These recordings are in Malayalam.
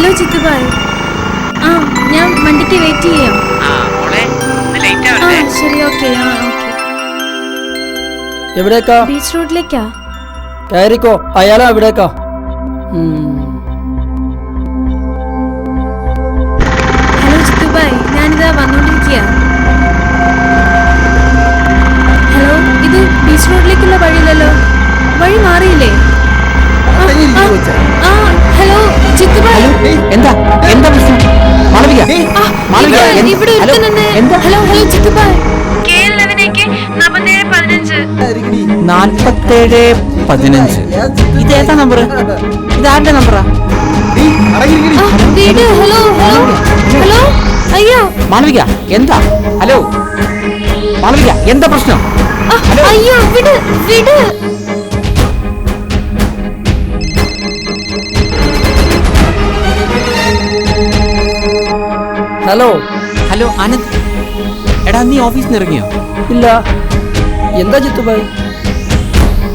ഹലോ ചിത്തുബായ്. ആ ഞാൻ വണ്ടിക്ക് വെയിറ്റ് ചെയ്യാം. ശരി, ഓക്കെ. എവിടേക്കാ? ബീച്ച് റോഡിലേക്കാ. കയറിക്കോ, അയാളാ എവിടേക്കാ? ഹലോ ചിത്തുബായ്, ഞാനിതാ വന്നോണ്ടിരിക്കുക. ഹലോ, ഇത് ബീച്ച് റോഡിലേക്കുള്ള വഴിയില്ലല്ലോ. വഴി മാറിയില്ലേ? ഹലോ ചിത്തുബായ്. എന്താ എന്താ പ്രശ്നം? ഇവിടെ ഹലോ ചിത്തുബായ്. 4715. ഇതേതാ നമ്പർ? ഇതാരുടെ നമ്പറാ? ഹലോ ഹലോ അയ്യോ മാളവിക, എന്താ? ഹലോ മാളവിക, എന്താ പ്രശ്നം? അയ്യോ വിട്. ഹലോ ഹലോ ആനന്ദ്, എടാ നീ ഓഫീസിൽ നിന്ന് ഇറങ്ങിയോ? ഇല്ല. എന്താ ചിത്തുബായ്?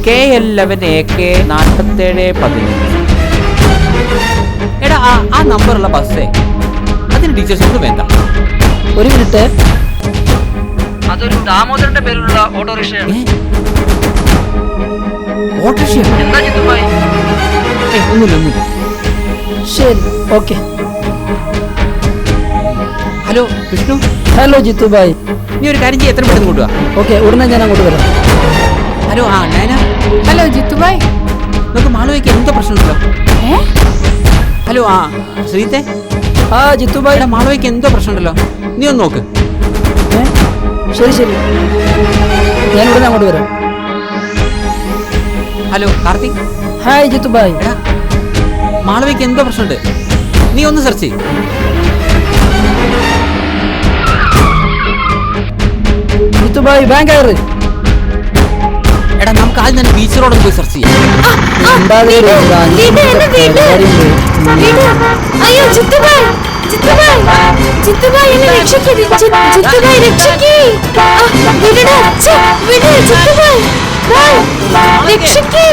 KL11 AK 4715. എടാ ആ നമ്പറുള്ള ബസ്സേ, അതിന് ഡീറ്റെയിൽസ് ഒന്നും വേണ്ട. ഒരു മിനിറ്റ്. അതൊരു ദാമോദരന്റെ പേരിലുള്ള ഓട്ടോറിക്ഷയാണ്. ഓട്ടോറിക്ഷ? എന്താ ചിത്തുബായ്? ഒന്നുമില്ല. ശരി, ഓക്കെ. ഹലോ വിഷ്ണു. ഹലോ ജിത്തുബായ്. നീ ഒരു കാര്യം ചെയ്യ്, എത്ര പെട്ടെന്ന് കൊണ്ടുവാ. ഓക്കെ, ഉടനെ ഞാൻ അങ്ങോട്ട് വരാം. ഹലോ നയന. ഹലോ ജിത്തുബായ്. നമുക്ക് മാളവികയ്ക്ക് എന്തോ പ്രശ്നമുണ്ടല്ലോ. ഹലോ ശ്രീത്തെ. ജിത്തുബായ്. മാളവികയ്ക്ക് എന്തോ പ്രശ്നമുണ്ടല്ലോ, നീ ഒന്ന് നോക്ക്. ശരി, ഞാൻ ഉടനെ അങ്ങോട്ട് വരാം. ഹലോ കാർത്തിക്. ഹായ് ജിത്തുബായ്. എടാ മാളവികയ്ക്ക് എന്തോ പ്രശ്നമുണ്ട്, നീ ഒന്ന് സെർച്ച് ചെയ്യ്. ജിത്തുബായ്, ബാങ്ക് കയറ്. എടാ നമുക്ക് ആദ്യം തന്നെ ബീച്ച് റോഡ് പോയി സെർച്ച് ചെയ്യാം. അയ്യോ ചിത്തുബായ് എന്നെ രക്ഷിക്ക്. ചിത്തുബായ് രക്ഷിക്ക്. വിടടാ. വിട് ചിത്തുബായ്. രക്ഷിക്ക്.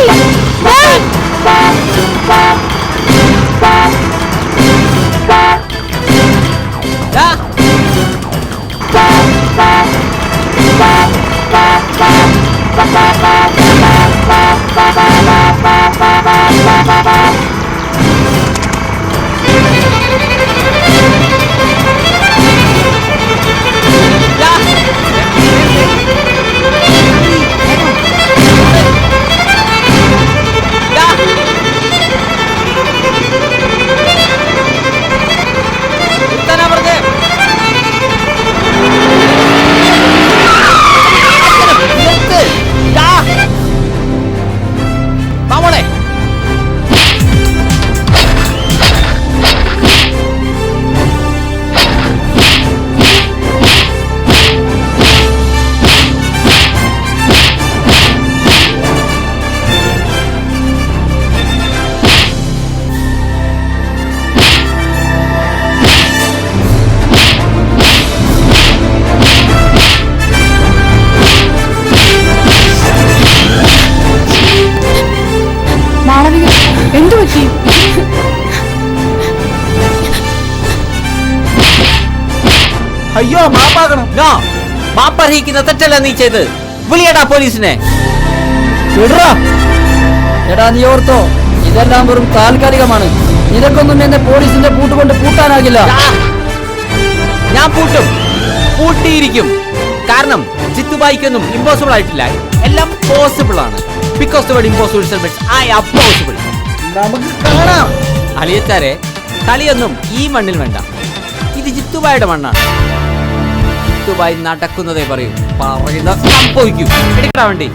എന്തു പറ്റി? അയ്യോ മാപ്പാകണം. മാപ്പർഹിക്കുന്ന തെറ്റല്ല നീ ചെയ്ത്. വിളിയടാ പോലീസിനെ. എടാ നീ ഓർത്തോ, ഇതെല്ലാം വെറും താൽക്കാലികമാണ്. ഇതൊക്കൊന്നും എന്നെ പോലീസിന്റെ പൂട്ടുകൊണ്ട് പൂട്ടാനാകില്ല. ഞാൻ പൂട്ടിയിരിക്കും. കാരണം ചിത്തുബായിക്കൊന്നും ഇമ്പോസിബിൾ ആയിട്ടില്ല, എല്ലാം പോസിബിൾ ആണ്. Because the word impossible means I am possible. നമുക്ക് കാണാം. അലിയച്ചാരെ, കളിയൊന്നും ഈ മണ്ണിൽ വേണ്ട. ഇത് ജിത്തുബായുടെ മണ്ണാണ്. ജിത്തുബായി നടക്കുന്നതേ പറയൂ, പറയുന്ന സംഭവിക്കും. എടുക്കടാ വണ്ടി.